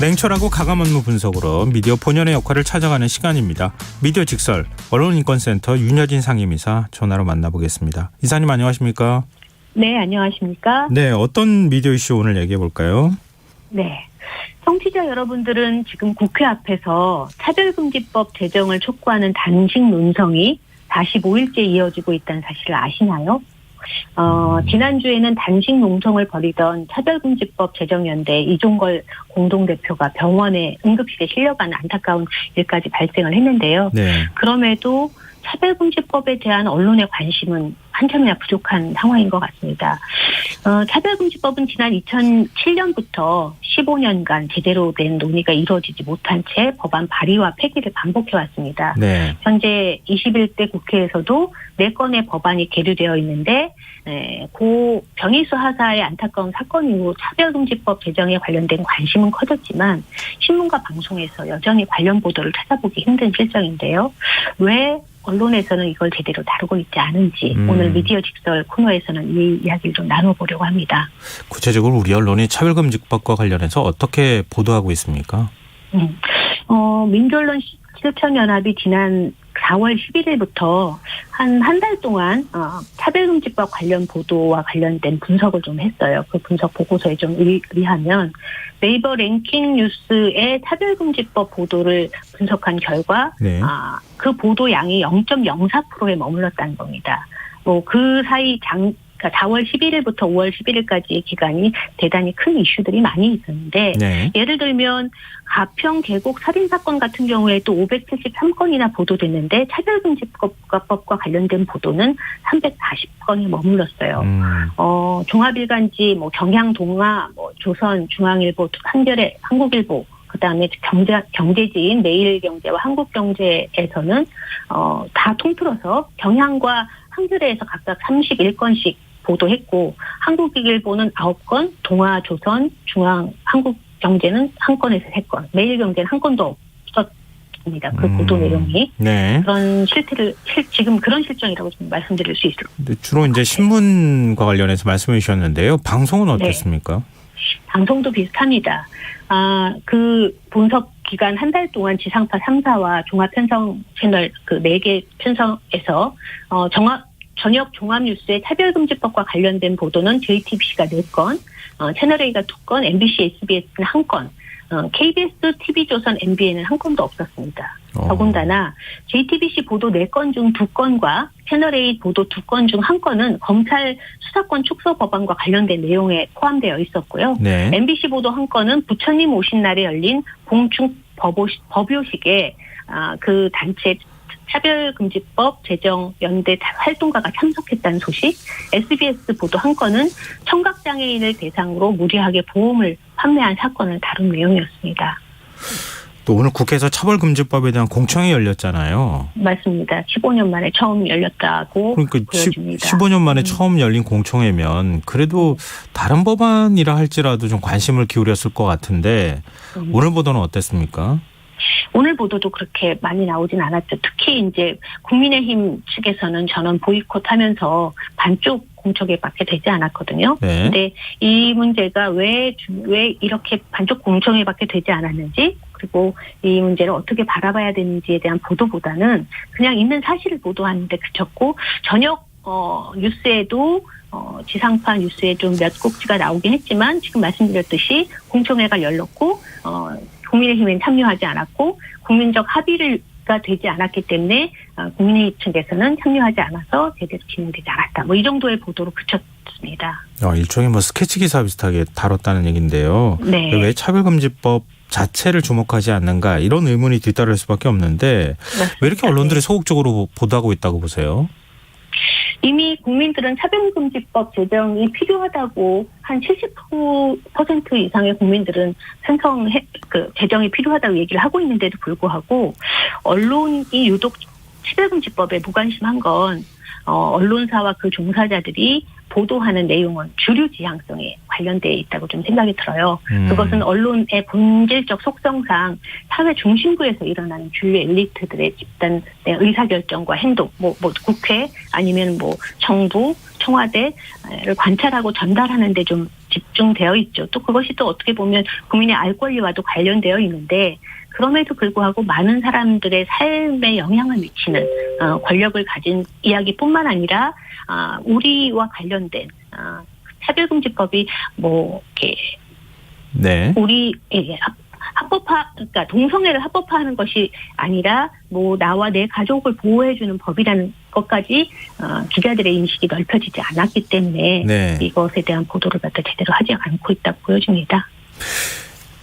냉철하고 가감 업무 분석으로 미디어 본연의 역할을 찾아가는 시간입니다. 미디어 직설 언론인권센터 윤여진 상임이사 전화로 만나보겠습니다. 이사님 안녕하십니까? 네, 안녕하십니까? 네, 어떤 미디어 이슈 오늘 얘기해 볼까요? 네. 청취자 여러분들은 지금 국회 앞에서 차별금지법 제정을 촉구하는 단식 논성이 45일째 이어지고 있다는 사실을 아시나요? 지난주에는 단식 농성을 벌이던 차별금지법 제정연대 이종걸 공동대표가 병원에 응급실에 실려가는 안타까운 일까지 발생을 했는데요. 네. 그럼에도 차별금지법에 대한 언론의 관심은 한참이나 부족한 상황인 것 같습니다. 차별금지법은 지난 2007년부터 15년간 제대로 된 논의가 이루어지지 못한 채 법안 발의와 폐기를 반복해왔습니다. 네. 현재 21대 국회에서도 4건의 법안이 계류되어 있는데 고 변희수 하사의 안타까운 사건 이후 차별금지법 제정에 관련된 관심은 커졌지만 신문과 방송에서 여전히 관련 보도를 찾아보기 힘든 실정인데요. 왜 언론에서는 이걸 제대로 다루고 있지 않은지 오늘 미디어 직설 코너에서는 이 이야기를 좀 나눠보려고 합니다. 구체적으로 우리 언론이 차별금지법과 관련해서 어떻게 보도하고 있습니까? 민주언론 실천연합이 지난 4월 11일부터 한 달 동안 차별금지법 관련 보도와 관련된 분석을 좀 했어요. 그 분석 보고서에 좀 의하면 네이버 랭킹 뉴스의 차별금지법 보도를 분석한 결과 네. 그 보도 양이 0.04%에 머물렀다는 겁니다. 그 사이 그러니까 4월 11일부터 5월 11일까지의 기간이 대단히 큰 이슈들이 많이 있었는데 네. 예를 들면 가평 계곡 살인사건 같은 경우에도 573건이나 보도됐는데 차별금지법과 관련된 보도는 340건이 머물렀어요. 종합일간지, 경향동아, 조선, 중앙일보, 한겨레, 한국일보, 그다음에 경제지인 매일경제와 한국경제에서는 다 통틀어서 경향과 한겨레에서 각각 31건씩 보도했고 한국일보는 9건, 동아, 조선, 중앙, 한국경제는 1건에서 3건, 매일경제는 1건도 없었습니다. 그 보도 내용이. 네. 그런 지금 그런 실정이라고 좀 말씀드릴 수 있을 것 같아요. 주로 이제 신문과 관련해서 말씀해 주셨는데요. 방송은 어땠습니까? 네. 방송도 비슷합니다. 그 분석 기간 한 달 동안 지상파 3사와 종합편성 채널 그 4개 편성에서 저녁 종합뉴스의 차별금지법과 관련된 보도는 JTBC가 4건, 채널A가 2건, MBC, SBS는 1건, KBS, TV조선, MBN은 1건도 없었습니다. 더군다나 JTBC 보도 4건 중 2건과 채널A 보도 2건 중 1건은 검찰 수사권 축소 법안과 관련된 내용에 포함되어 있었고요. 네. MBC 보도 1건은 부처님 오신 날에 열린 공중 법요식에 그 단체 차별금지법 제정 연대 활동가가 참석했다는 소식, SBS 보도 1건은 청각장애인을 대상으로 무리하게 보험을 판매한 사건을 다룬 내용이었습니다. 또 오늘 국회에서 차별금지법에 대한 공청회 열렸잖아요. 맞습니다. 15년 만에 처음 열렸다고 그러니까 보여집니다. 15년 만에 처음 열린 공청회면 그래도 다른 법안이라 할지라도 좀 관심을 기울였을 것 같은데 오늘 보도는 어땠습니까? 오늘 보도도 그렇게 많이 나오진 않았죠. 특히 이제 국민의힘 측에서는 전원 보이콧하면서 반쪽 공청회밖에 되지 않았거든요. 네. 근데 이 문제가 왜 이렇게 반쪽 공청회밖에 되지 않았는지 그리고 이 문제를 어떻게 바라봐야 되는지에 대한 보도보다는 그냥 있는 사실을 보도하는 데 그쳤고 저녁 뉴스에도 지상파 뉴스에 좀 몇 꼭지가 나오긴 했지만 지금 말씀드렸듯이 공청회가 열렸고 국민의힘엔 참여하지 않았고 국민적 합의가 되지 않았기 때문에 국민의힘 측에서는 참여하지 않아서 제대로 진행되지 않았다. 이 정도의 보도로 그쳤습니다. 일종의 스케치 기사 비슷하게 다뤘다는 얘기인데요. 네. 왜 차별금지법 자체를 주목하지 않는가 이런 의문이 뒤따를 수밖에 없는데 맞습니다. 왜 이렇게 언론들이 소극적으로 보도하고 있다고 보세요? 이미 국민들은 차별금지법 제정이 필요하다고 한 70% 이상의 국민들은 제정이 필요하다고 얘기를 하고 있는데도 불구하고 언론이 유독 차별금지법에 무관심한 건 언론사와 그 종사자들이 보도하는 내용은 주류 지향성에 관련되어 있다고 좀 생각이 들어요. 그것은 언론의 본질적 속성상 사회 중심부에서 일어나는 주류 엘리트들의 집단의 의사결정과 행동, 국회 아니면 정부, 청와대를 관찰하고 전달하는 데 좀 집중되어 있죠. 또 그것이 또 어떻게 보면 국민의 알 권리와도 관련되어 있는데 그럼에도 불구하고 많은 사람들의 삶에 영향을 미치는 권력을 가진 이야기뿐만 아니라 우리와 관련된 차별금지법이 뭐 이렇게 네. 우리 그러니까 동성애를 합법화하는 것이 아니라 뭐 나와 내 가족을 보호해주는 법이라는 것까지 기자들의 인식이 넓혀지지 않았기 때문에 네. 이것에 대한 보도를 갖다 제대로 하지 않고 있다고 보여집니다.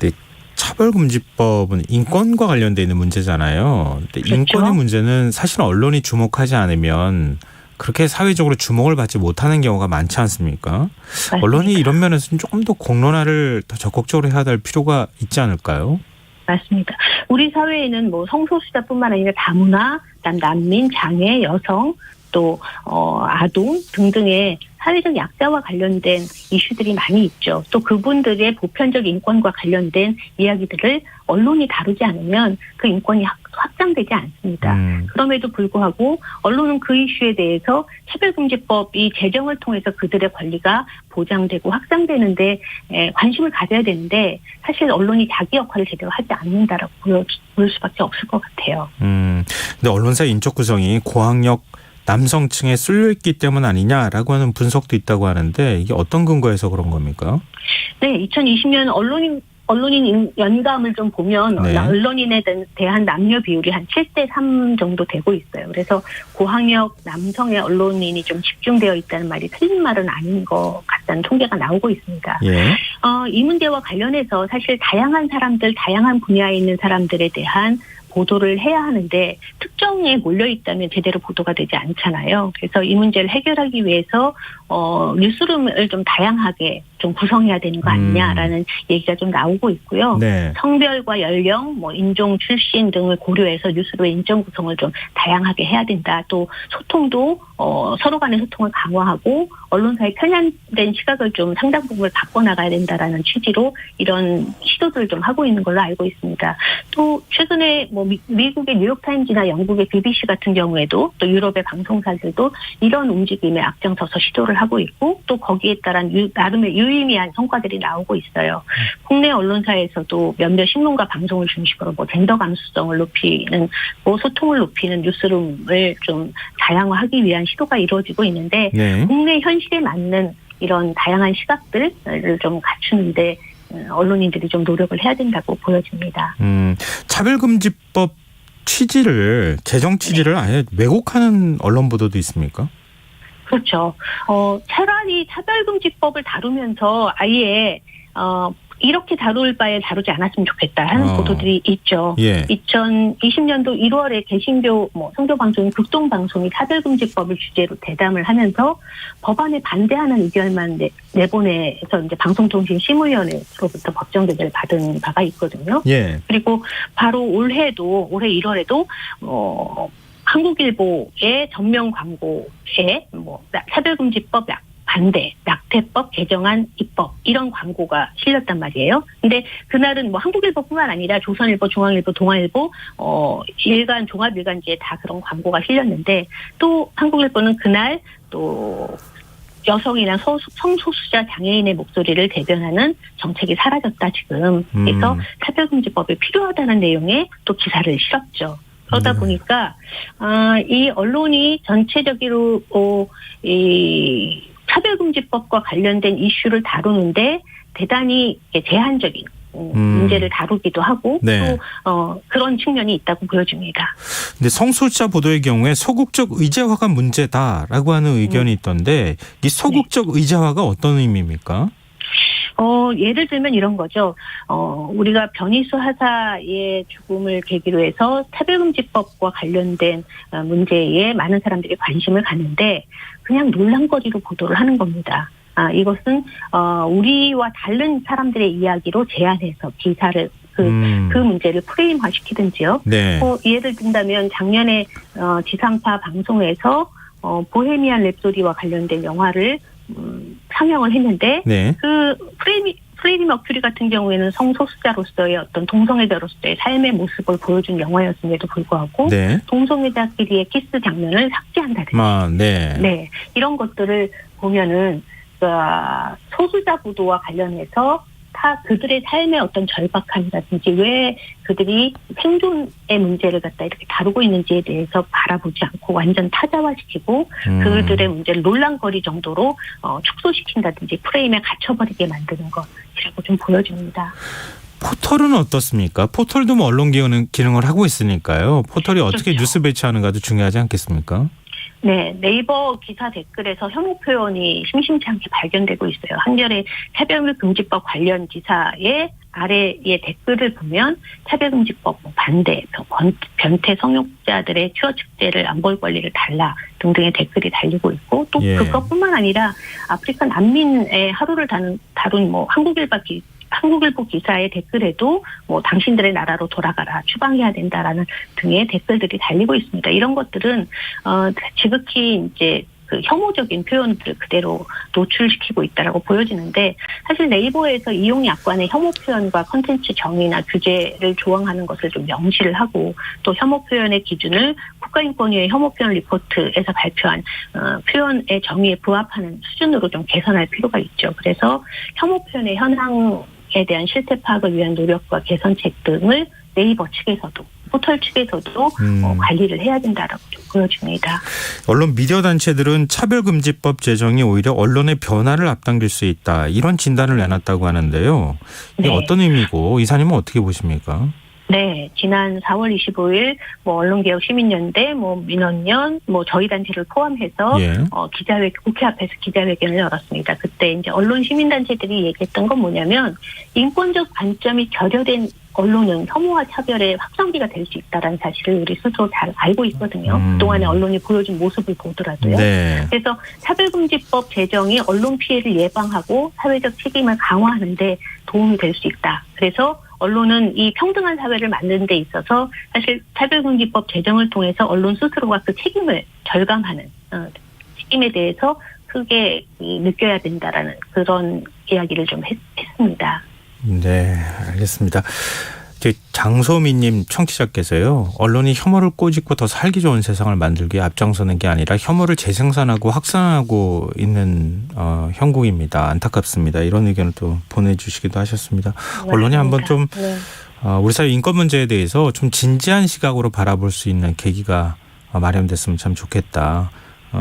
네. 차별금지법은 인권과 관련돼 있는 문제잖아요. 근데 그렇죠. 인권의 문제는 사실 언론이 주목하지 않으면 그렇게 사회적으로 주목을 받지 못하는 경우가 많지 않습니까? 맞습니다. 언론이 이런 면에서는 조금 더 공론화를 더 적극적으로 해야 될 필요가 있지 않을까요? 맞습니다. 우리 사회에는 뭐 성소수자뿐만 아니라 다문화, 난민, 장애, 여성, 또 아동 등등의 사회적 약자와 관련된 이슈들이 많이 있죠. 또 그분들의 보편적 인권과 관련된 이야기들을 언론이 다루지 않으면 그 인권이 확장되지 않습니다. 그럼에도 불구하고 언론은 그 이슈에 대해서 차별금지법이 제정을 통해서 그들의 권리가 보장되고 확장되는데 관심을 가져야 되는데 사실 언론이 자기 역할을 제대로 하지 않는다라고 보일 수밖에 없을 것 같아요. 근데 언론사 인적 구성이 고학력 남성층에 쏠려있기 때문 아니냐라고 하는 분석도 있다고 하는데 이게 어떤 근거에서 그런 겁니까? 네, 2020년 언론인 연감을 좀 보면 네. 언론인에 대한 남녀 비율이 한 7대3 정도 되고 있어요. 그래서 고학력 남성의 언론인이 좀 집중되어 있다는 말이 틀린 말은 아닌 것 같다는 통계가 나오고 있습니다. 예. 이 문제와 관련해서 사실 다양한 사람들, 다양한 분야에 있는 사람들에 대한 보도를 해야 하는데 특정에 몰려있다면 제대로 보도가 되지 않잖아요. 그래서 이 문제를 해결하기 위해서 뉴스룸을 좀 다양하게 좀 구성해야 되는 거 아니냐라는 얘기가 좀 나오고 있고요. 네. 성별과 연령, 뭐 인종, 출신 등을 고려해서 뉴스룸의 인적 구성을 좀 다양하게 해야 된다. 또 소통도 서로 간의 소통을 강화하고 언론사의 편향된 시각을 좀 상당 부분을 바꿔나가야 된다라는 취지로 이런 시도들을 좀 하고 있는 걸로 알고 있습니다. 또 최근에 뭐 미국의 뉴욕타임즈나 영국의 BBC 같은 경우에도 또 유럽의 방송사들도 이런 움직임에 앞장서서 시도를 하고 있고 또 거기에 따른 나름의 유의미한 성과들이 나오고 있어요. 국내 언론사에서도 몇몇 신문과 방송을 중심으로 뭐 젠더 감수성을 높이는 뭐 소통을 높이는 뉴스룸을 좀 다양화하기 위한 시도가 이루어지고 있는데 네. 국내 현실에 맞는 이런 다양한 시각들을 좀 갖추는데 언론인들이 좀 노력을 해야 된다고 보여집니다. 차별금지법 취지를 개정 취지를 아예 왜곡하는 언론 보도도 있습니까? 그렇죠. 차라리 차별금지법을 다루면서 아예 이렇게 다룰 바에 다루지 않았으면 좋겠다 하는 보도들이 있죠. 예. 2020년도 1월에 개신교 성교방송인 극동방송이 차별금지법을 주제로 대담을 하면서 법안에 반대하는 의견만 내보내서 이제 방송통신심의위원회로부터 법정 제재를 받은 바가 있거든요. 예. 그리고 바로 올해 1월에도 한국일보의 전면 광고에 뭐 차별금지법 반대, 낙태법 개정안 입법 이런 광고가 실렸단 말이에요. 근데 그날은 뭐 한국일보뿐만 아니라 조선일보, 중앙일보, 동아일보, 일간 종합일간지에 다 그런 광고가 실렸는데 또 한국일보는 그날 또 여성이나 성소수자 장애인의 목소리를 대변하는 정책이 사라졌다 지금. 그래서 차별금지법이 필요하다는 내용의 또 기사를 실었죠. 그러다 보니까 이 언론이 전체적으로 이 차별금지법과 관련된 이슈를 다루는데 대단히 제한적인 문제를 다루기도 하고 네. 또 그런 측면이 있다고 보여집니다. 근데 성소수자 보도의 경우에 소극적 의제화가 문제다라고 하는 의견이 있던데 이 소극적 의제화가 어떤 의미입니까? 예를 들면 이런 거죠. 우리가 변희수 하사의 죽음을 계기로 해서 차별금지법과 관련된 문제에 많은 사람들이 관심을 갖는데 그냥 논란거리로 보도를 하는 겁니다. 이것은 우리와 다른 사람들의 이야기로 제안해서 기사를 그 문제를 프레임화시키든지요. 네. 예를 든다면 작년에 지상파 방송에서 보헤미안 랩소디와 관련된 영화를 상영을 했는데 네. 그 프레디 머큐리 같은 경우에는 성소수자로서의 어떤 동성애자로서의 삶의 모습을 보여준 영화였음에도 불구하고 네. 동성애자끼리의 키스 장면을 삭제한다든지 네. 네, 이런 것들을 보면은 소수자 보도와 관련해서 그들의 삶의 어떤 절박함이라든지 왜 그들이 생존의 문제를 갖다 이렇게 다루고 있는지에 대해서 바라보지 않고 완전 타자화시키고 그들의 문제를 논란거리 정도로 축소시킨다든지 프레임에 갇혀버리게 만드는 것이라고 좀 보여집니다. 포털은 어떻습니까? 포털도 뭐 언론 기능을 하고 있으니까요. 포털이 어떻게 그렇죠. 뉴스 배치하는가도 중요하지 않겠습니까? 네, 네이버 기사 댓글에서 혐오 표현이 심심치 않게 발견되고 있어요. 한겨레 차별금지법 관련 기사의 아래의 댓글을 보면 차별금지법 반대, 변태 성욕자들의 취업 축제를 안 볼 권리를 달라 등등의 댓글이 달리고 있고 또 그것뿐만 아니라 아프리카 난민의 하루를 다룬 뭐 한국일보 기사의 댓글에도 뭐 당신들의 나라로 돌아가라, 추방해야 된다라는 등의 댓글들이 달리고 있습니다. 이런 것들은 지극히 이제 그 혐오적인 표현들을 그대로 노출시키고 있다라고 보여지는데 사실 네이버에서 이용 약관의 혐오 표현과 컨텐츠 정의나 규제를 조항하는 것을 좀 명시를 하고 또 혐오 표현의 기준을 국가인권위의 혐오 표현 리포트에서 발표한 표현의 정의에 부합하는 수준으로 좀 개선할 필요가 있죠. 그래서 혐오 표현의 현황에 대한 실태 파악을 위한 노력과 개선책 등을 네이버 측에서도 포털 측에서도 관리를 해야 된다라고 좀 보여집니다. 언론 미디어 단체들은 차별금지법 제정이 오히려 언론의 변화를 앞당길 수 있다. 이런 진단을 내놨다고 하는데요. 이게 어떤 의미고 이사님은 어떻게 보십니까? 네, 지난 4월 25일 언론개혁 시민연대, 민원연, 저희 단체를 포함해서 국회 앞에서 기자회견을 열었습니다. 그때 이제 언론 시민단체들이 얘기했던 건 뭐냐면 인권적 관점이 결여된 언론은 혐오와 차별의 확성기가 될 수 있다는 사실을 우리 스스로 잘 알고 있거든요. 그동안에 언론이 보여준 모습을 보더라도요. 네. 그래서 차별금지법 제정이 언론 피해를 예방하고 사회적 책임을 강화하는 데 도움이 될 수 있다. 그래서 언론은 이 평등한 사회를 만드는 데 있어서 사실 차별금지법 제정을 통해서 언론 스스로가 그 책임을 절감하는 책임에 대해서 크게 느껴야 된다라는 그런 이야기를 좀 했습니다. 네, 알겠습니다. 장소민님 청취자께서요. 언론이 혐오를 꼬집고 더 살기 좋은 세상을 만들기에 앞장서는 게 아니라 혐오를 재생산하고 확산하고 있는 형국입니다. 안타깝습니다. 이런 의견을 또 보내주시기도 하셨습니다. 맞습니다. 언론이 한번 좀 네. 우리 사회 인권 문제에 대해서 좀 진지한 시각으로 바라볼 수 있는 계기가 마련됐으면 참 좋겠다.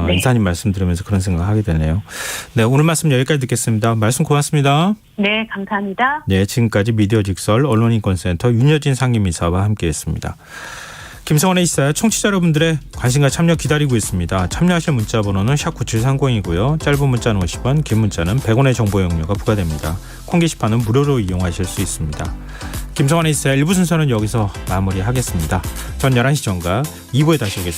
네. 이사님 말씀 들으면서 그런 생각을 하게 되네요. 네, 오늘 말씀 여기까지 듣겠습니다. 말씀 고맙습니다. 네, 감사합니다. 네, 지금까지 미디어 직설 언론인권센터 윤여진 상임이사와 함께했습니다. 김성원의 이사 청취자 여러분들의 관심과 참여 기다리고 있습니다. 참여하실 문자 번호는 샵9730이고요. 짧은 문자는 50원, 긴 문자는 100원의 정보 이용료가 부과됩니다. 콩 게시판은 무료로 이용하실 수 있습니다. 김성원의 이사 1부 순서는 여기서 마무리하겠습니다. 전 11시 전과 2부에 다시 오겠습니다.